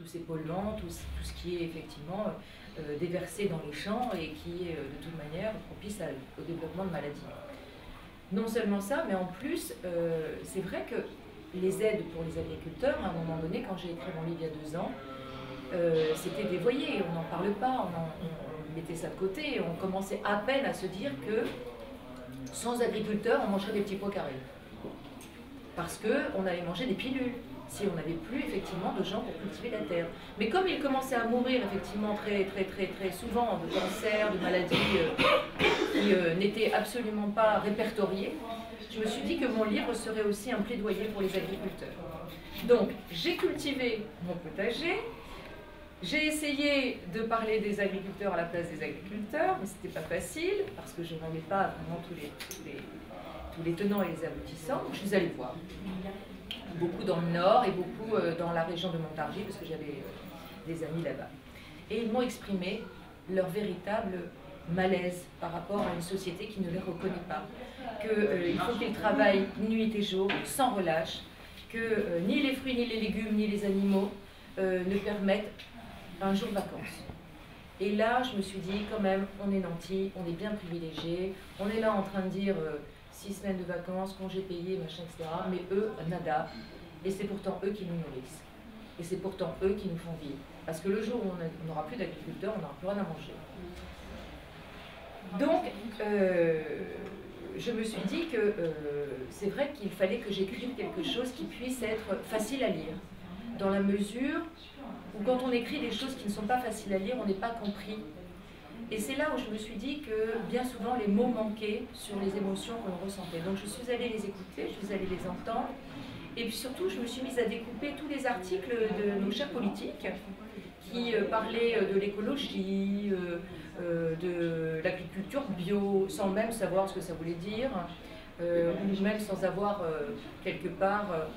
tous ces polluants, tout ce qui est effectivement déversé dans les champs et qui est de toute manière propice au développement de maladies. Non seulement ça, mais en plus, c'est vrai que les aides pour les agriculteurs, à un moment donné, quand j'ai écrit mon livre il y a 2 ans, c'était dévoyé, on n'en parle pas, on mettait ça de côté, on commençait à peine à se dire que sans agriculteurs, on mangerait des petits pois carrés. Parce qu'on allait manger des pilules, si on n'avait plus effectivement de gens pour cultiver la terre. Mais comme ils commençaient à mourir effectivement très souvent de cancers, de maladies qui n'étaient absolument pas répertoriées, je me suis dit que mon livre serait aussi un plaidoyer pour les agriculteurs. Donc j'ai cultivé mon potager, j'ai essayé de parler des agriculteurs à la place des agriculteurs, mais c'était pas facile parce que je n'avais pas vraiment tous les tenants et les aboutissants. Je suis allée voir. Beaucoup dans le nord et beaucoup dans la région de Montargis, parce que j'avais des amis là-bas. Et ils m'ont exprimé leur véritable malaise par rapport à une société qui ne les reconnaît pas. Qu'il faut qu'ils travaillent nuit et jour, sans relâche, que ni les fruits, ni les légumes, ni les animaux ne permettent un jour de vacances. Et là, je me suis dit, quand même, on est nantis, on est bien privilégiés, on est là en train de dire 6 semaines de vacances, congés payés, machin, etc. Mais eux, nada. Et c'est pourtant eux qui nous nourrissent. Et c'est pourtant eux qui nous font vivre. Parce que le jour où on n'aura plus d'agriculteurs, on n'aura plus rien à manger. Donc, je me suis dit que c'est vrai qu'il fallait que j'écrive quelque chose qui puisse être facile à lire. Dans la mesure où quand on écrit des choses qui ne sont pas faciles à lire, on n'est pas compris. Et c'est là où je me suis dit que bien souvent les mots manquaient sur les émotions que l'on ressentait. Donc je suis allée les écouter, je suis allée les entendre. Et puis surtout, je me suis mise à découper tous les articles de nos chers politiques qui parlaient de l'écologie, de l'agriculture bio, sans même savoir ce que ça voulait dire, ou même sans avoir quelque part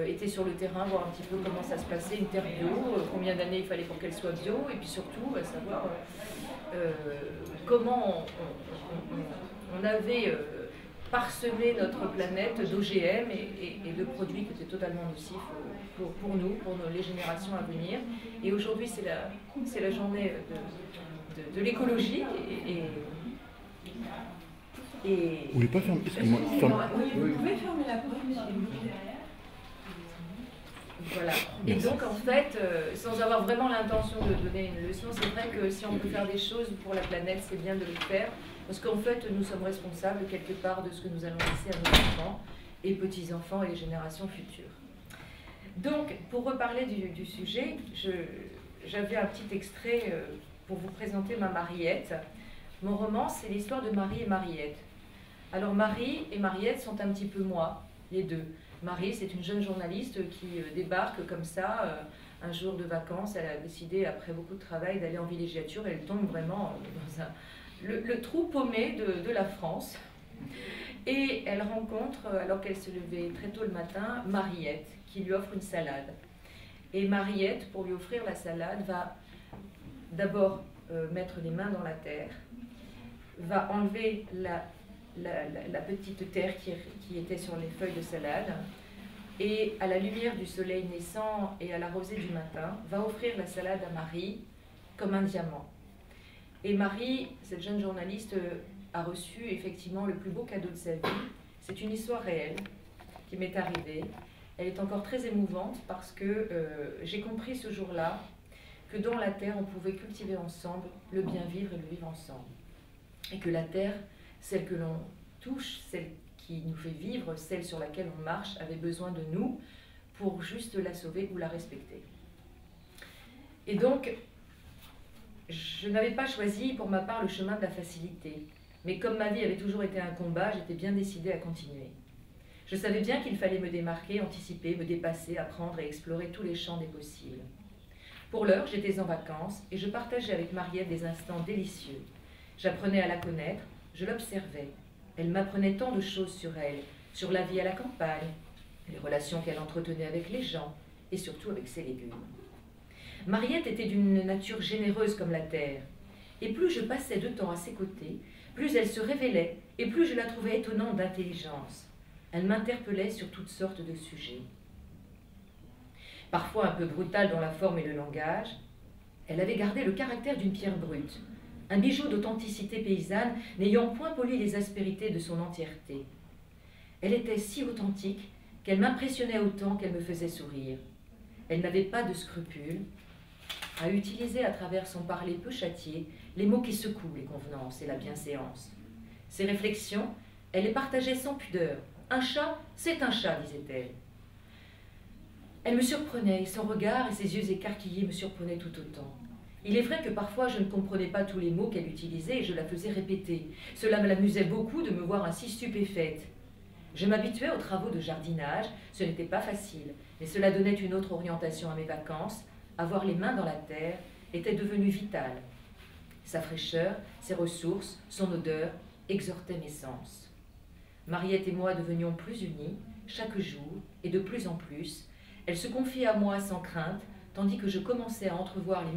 été sur le terrain, voir un petit peu comment ça se passait, une terre bio, combien d'années il fallait pour qu'elle soit bio, et puis surtout savoir comment on avait parsemé notre planète d'OGM et de produits qui étaient totalement nocifs pour nous, pour les générations à venir. Et aujourd'hui, c'est la journée de l'écologie. Vous voulez pas fermer? Excusez-moi. Vous pouvez fermer la porte, monsieur. Voilà. Et donc, en fait, sans avoir vraiment l'intention de donner une leçon, c'est vrai que si on peut faire des choses pour la planète, c'est bien de le faire. Parce qu'en fait, nous sommes responsables quelque part de ce que nous allons laisser à nos enfants et petits-enfants et les générations futures. Donc, pour reparler du sujet, j'avais un petit extrait pour vous présenter ma Mariette. Mon roman, c'est l'histoire de Marie et Mariette. Alors, Marie et Mariette sont un petit peu moi, les deux. Marie, c'est une jeune journaliste qui débarque comme ça, un jour de vacances. Elle a décidé, après beaucoup de travail, d'aller en villégiature et elle tombe vraiment dans le trou paumé de la France. Et elle rencontre, alors qu'elle se levait très tôt le matin, Mariette, qui lui offre une salade. Et Mariette, pour lui offrir la salade, va d'abord mettre les mains dans la terre, va enlever la petite terre qui était sur les feuilles de salade, et à la lumière du soleil naissant et à la rosée du matin, va offrir la salade à Marie comme un diamant. Et Marie, cette jeune journaliste, a reçu effectivement le plus beau cadeau de sa vie. C'est une histoire réelle qui m'est arrivée. Elle est encore très émouvante parce que j'ai compris ce jour-là que dans la terre, on pouvait cultiver ensemble le bien vivre et le vivre ensemble. Et que la terre, celle que l'on touche, celle qui nous fait vivre, celle sur laquelle on marche, avait besoin de nous pour juste la sauver ou la respecter. Et donc, je n'avais pas choisi pour ma part le chemin de la facilité. Mais comme ma vie avait toujours été un combat, j'étais bien décidée à continuer. Je savais bien qu'il fallait me démarquer, anticiper, me dépasser, apprendre et explorer tous les champs des possibles. Pour l'heure, j'étais en vacances et je partageais avec Mariette des instants délicieux. J'apprenais à la connaître, je l'observais. Elle m'apprenait tant de choses sur elle, sur la vie à la campagne, les relations qu'elle entretenait avec les gens et surtout avec ses légumes. Mariette était d'une nature généreuse comme la terre. Et plus je passais de temps à ses côtés, plus elle se révélait et plus je la trouvais étonnante d'intelligence. Elle m'interpellait sur toutes sortes de sujets. Parfois un peu brutale dans la forme et le langage, elle avait gardé le caractère d'une pierre brute, un bijou d'authenticité paysanne n'ayant point poli les aspérités de son entièreté. Elle était si authentique qu'elle m'impressionnait autant qu'elle me faisait sourire. Elle n'avait pas de scrupules à utiliser à travers son parler peu châtié les mots qui secouent les convenances et la bienséance. Ses réflexions, elle les partageait sans pudeur. Un chat, c'est un chat, disait-elle. Elle me surprenait, et son regard et ses yeux écarquillés me surprenaient tout autant. Il est vrai que parfois je ne comprenais pas tous les mots qu'elle utilisait et je la faisais répéter. Cela me l'amusait beaucoup de me voir ainsi stupéfaite. Je m'habituais aux travaux de jardinage, ce n'était pas facile, mais cela donnait une autre orientation à mes vacances. Avoir les mains dans la terre était devenu vital. Sa fraîcheur, ses ressources, son odeur exhortaient mes sens. Mariette et moi devenions plus unis, chaque jour, et de plus en plus. Elle se confiait à moi sans crainte, tandis que je commençais à entrevoir les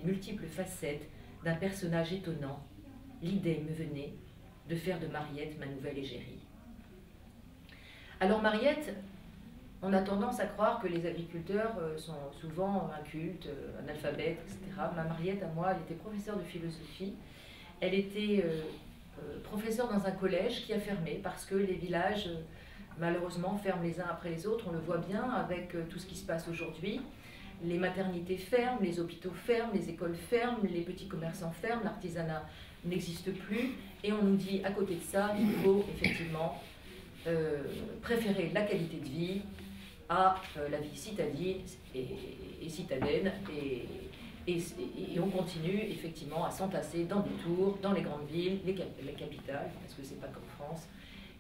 multiples facettes d'un personnage étonnant. L'idée me venait de faire de Mariette ma nouvelle égérie. Alors Mariette, on a tendance à croire que les agriculteurs sont souvent incultes, analphabètes, etc. Ma Mariette, à moi, elle était professeure de philosophie. Elle était professeure dans un collège qui a fermé parce que les villages, malheureusement, ferment les uns après les autres. On le voit bien avec tout ce qui se passe aujourd'hui. Les maternités ferment, les hôpitaux ferment, les écoles ferment, les petits commerçants ferment, l'artisanat n'existe plus. Et on nous dit, à côté de ça, il faut effectivement préférer la qualité de vie à la vie citadine et citadine. Et on continue effectivement à s'entasser dans des tours, dans les grandes villes, les capitales, parce que c'est pas comme France,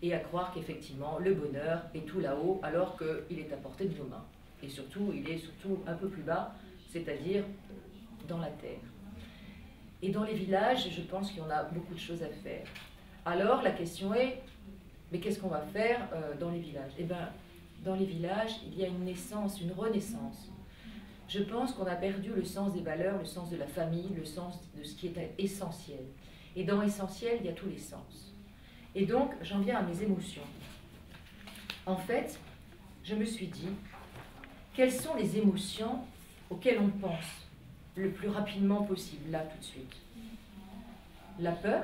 et à croire qu'effectivement le bonheur est tout là-haut alors qu'il est à portée de nos mains. Et surtout, il est surtout un peu plus bas, c'est-à-dire dans la terre. Et dans les villages, je pense qu'il y en a beaucoup de choses à faire. Alors la question est, mais qu'est-ce qu'on va faire dans les villages? Eh bien, dans les villages, il y a une naissance, une renaissance. Je pense qu'on a perdu le sens des valeurs, le sens de la famille, le sens de ce qui est essentiel. Et dans essentiel, il y a tous les sens. Et donc, j'en viens à mes émotions. En fait, je me suis dit, quelles sont les émotions auxquelles on pense le plus rapidement possible, là, tout de suite? La peur,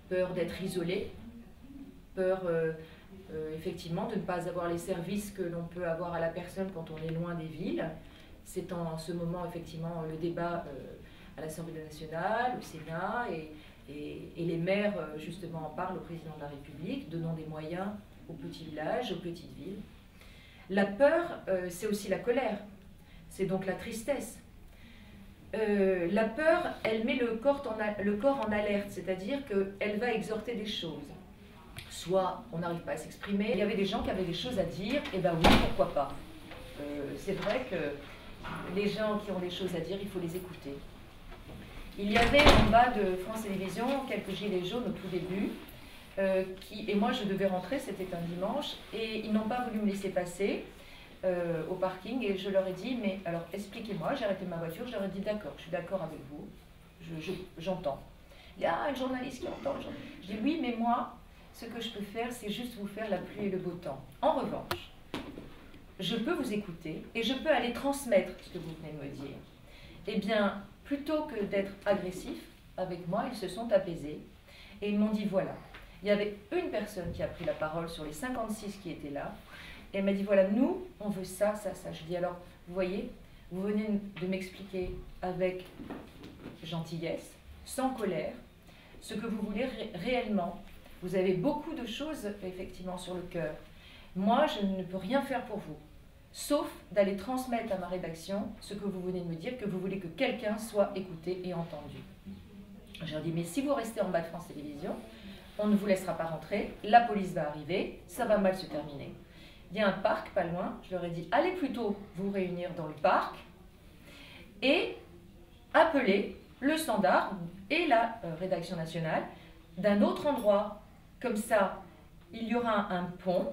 peur d'être isolé, peur effectivement de ne pas avoir les services que l'on peut avoir à la personne quand on est loin des villes. C'est en ce moment effectivement le débat à l'Assemblée nationale, au Sénat, et les maires justement en parlent au président de la République, donnant des moyens aux petits villages, aux petites villes. La peur, c'est aussi la colère, c'est donc la tristesse. La peur, elle met le corps en alerte, c'est-à-dire qu'elle va exhorter des choses. Soit on n'arrive pas à s'exprimer. Il y avait des gens qui avaient des choses à dire, et ben oui, pourquoi pas. C'est vrai que les gens qui ont des choses à dire, il faut les écouter. Il y avait en bas de France Télévisions quelques gilets jaunes au tout début, et moi je devais rentrer, c'était un dimanche, et ils n'ont pas voulu me laisser passer au parking, et je leur ai dit, mais alors expliquez-moi, j'ai arrêté ma voiture, je leur ai dit d'accord, je suis d'accord avec vous, j'entends. Il y a une journaliste qui entend, je dis oui, mais moi, ce que je peux faire, c'est juste vous faire la pluie et le beau temps. En revanche, je peux vous écouter et je peux aller transmettre ce que vous venez de me dire. Eh bien, plutôt que d'être agressif avec moi, ils se sont apaisés et ils m'ont dit voilà. Il y avait une personne qui a pris la parole sur les 56 qui étaient là et elle m'a dit voilà, nous, on veut ça, ça, ça. Je dis alors, vous voyez, vous venez de m'expliquer avec gentillesse, sans colère, ce que vous voulez réellement. Vous avez beaucoup de choses, effectivement, sur le cœur. Moi, je ne peux rien faire pour vous, sauf d'aller transmettre à ma rédaction ce que vous venez de me dire, que vous voulez que quelqu'un soit écouté et entendu. Je leur dis, mais si vous restez en bas de France Télévisions, on ne vous laissera pas rentrer, la police va arriver, ça va mal se terminer. Il y a un parc pas loin, je leur ai dit, allez plutôt vous réunir dans le parc et appelez le Standard et la rédaction nationale d'un autre endroit. Comme ça, il y aura un pont,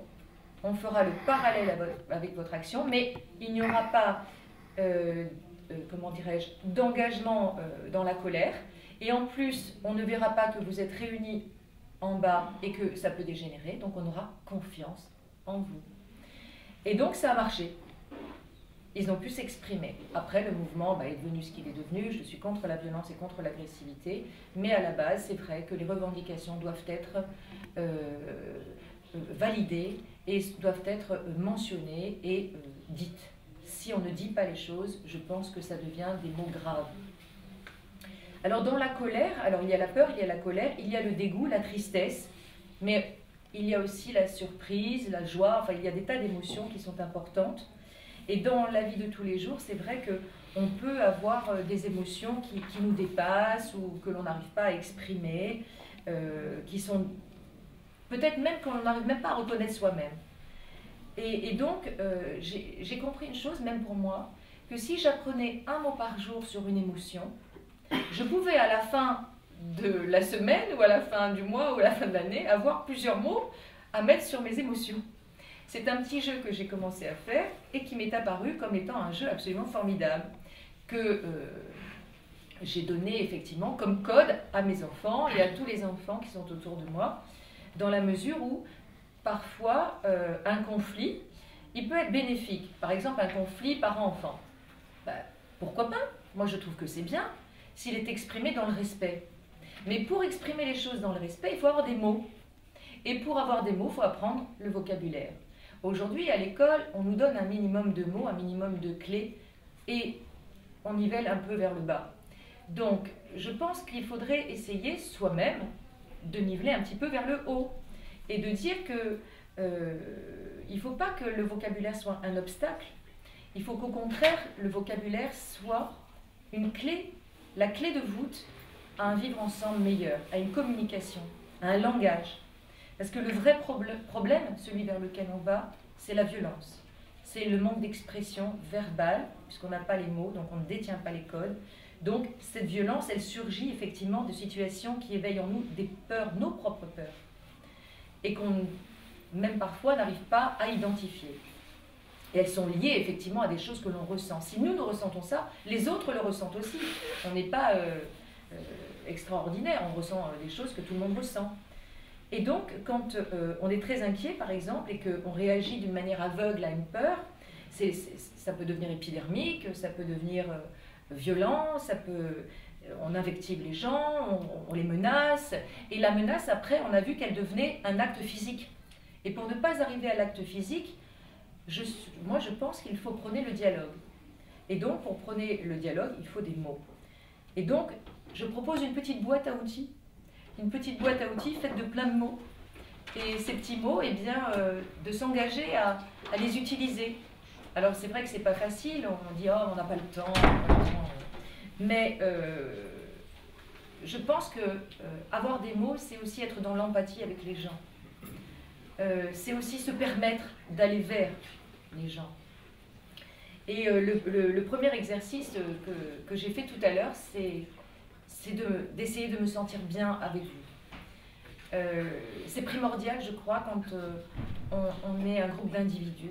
on fera le parallèle avec votre action, mais il n'y aura pas, comment dirais-je, d'engagement dans la colère. Et en plus, on ne verra pas que vous êtes réunis en bas et que ça peut dégénérer, donc on aura confiance en vous. Et donc ça a marché. ils ont pu s'exprimer. Après, le mouvement est devenu ce qu'il est devenu. Je suis contre la violence et contre l'agressivité. Mais à la base, c'est vrai que les revendications doivent être validées et doivent être mentionnées et dites. Si on ne dit pas les choses, je pense que ça devient des mots graves. Alors dans la colère, alors il y a la peur, il y a la colère, il y a le dégoût, la tristesse, mais il y a aussi la surprise, la joie, enfin il y a des tas d'émotions qui sont importantes. Et dans la vie de tous les jours, c'est vrai qu'on peut avoir des émotions qui nous dépassent ou que l'on n'arrive pas à exprimer, qui sont peut-être même qu'on n'arrive même pas à reconnaître soi-même. Et donc, j'ai compris une chose, même pour moi, que si j'apprenais un mot par jour sur une émotion, je pouvais à la fin de la semaine ou à la fin du mois ou à la fin de l'année avoir plusieurs mots à mettre sur mes émotions. C'est un petit jeu que j'ai commencé à faire et qui m'est apparu comme étant un jeu absolument formidable que j'ai donné effectivement comme code à mes enfants et à tous les enfants qui sont autour de moi, dans la mesure où parfois un conflit, il peut être bénéfique. Par exemple, un conflit parent-enfant. Pourquoi pas? Moi, je trouve que c'est bien s'il est exprimé dans le respect. Mais pour exprimer les choses dans le respect, il faut avoir des mots. Et pour avoir des mots, il faut apprendre le vocabulaire. Aujourd'hui, à l'école, on nous donne un minimum de mots, un minimum de clés, et on nivelle un peu vers le bas. Donc, je pense qu'il faudrait essayer soi-même de niveler un petit peu vers le haut, et de dire que il ne faut pas que le vocabulaire soit un obstacle, il faut qu'au contraire, le vocabulaire soit une clé, la clé de voûte à un vivre ensemble meilleur, à une communication, à un langage. Parce que le vrai problème, celui vers lequel on va, c'est la violence. C'est le manque d'expression verbale, puisqu'on n'a pas les mots, donc on ne détient pas les codes. Donc cette violence, elle surgit effectivement de situations qui éveillent en nous des peurs, nos propres peurs, et qu'on, même parfois, n'arrive pas à identifier. Et elles sont liées effectivement à des choses que l'on ressent. Si nous ressentons ça, les autres le ressentent aussi. On n'est pas extraordinaire, on ressent des choses que tout le monde ressent. Et donc, quand on est très inquiet, par exemple, et qu'on réagit d'une manière aveugle à une peur, ça peut devenir épidermique, ça peut devenir violent, on invective les gens, on les menace. Et la menace, après, on a vu qu'elle devenait un acte physique. Et pour ne pas arriver à l'acte physique, moi, je pense qu'il faut prôner le dialogue. Et donc, pour prôner le dialogue, il faut des mots. Et donc, je propose une petite boîte à outils. Une petite boîte à outils faite de plein de mots. Et ces petits mots, eh bien, de s'engager à les utiliser. Alors, c'est vrai que c'est pas facile. On dit, oh, on n'a pas le temps. Mais je pense que avoir des mots, c'est aussi être dans l'empathie avec les gens. C'est aussi se permettre d'aller vers les gens. Et le premier exercice que j'ai fait tout à l'heure, c'est d'essayer de me sentir bien avec vous. C'est primordial, je crois, quand on est un groupe d'individus,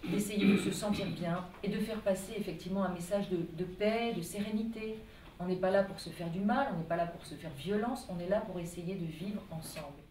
d'essayer de se sentir bien et de faire passer effectivement un message de paix, de sérénité. On n'est pas là pour se faire du mal, on n'est pas là pour se faire violence, on est là pour essayer de vivre ensemble.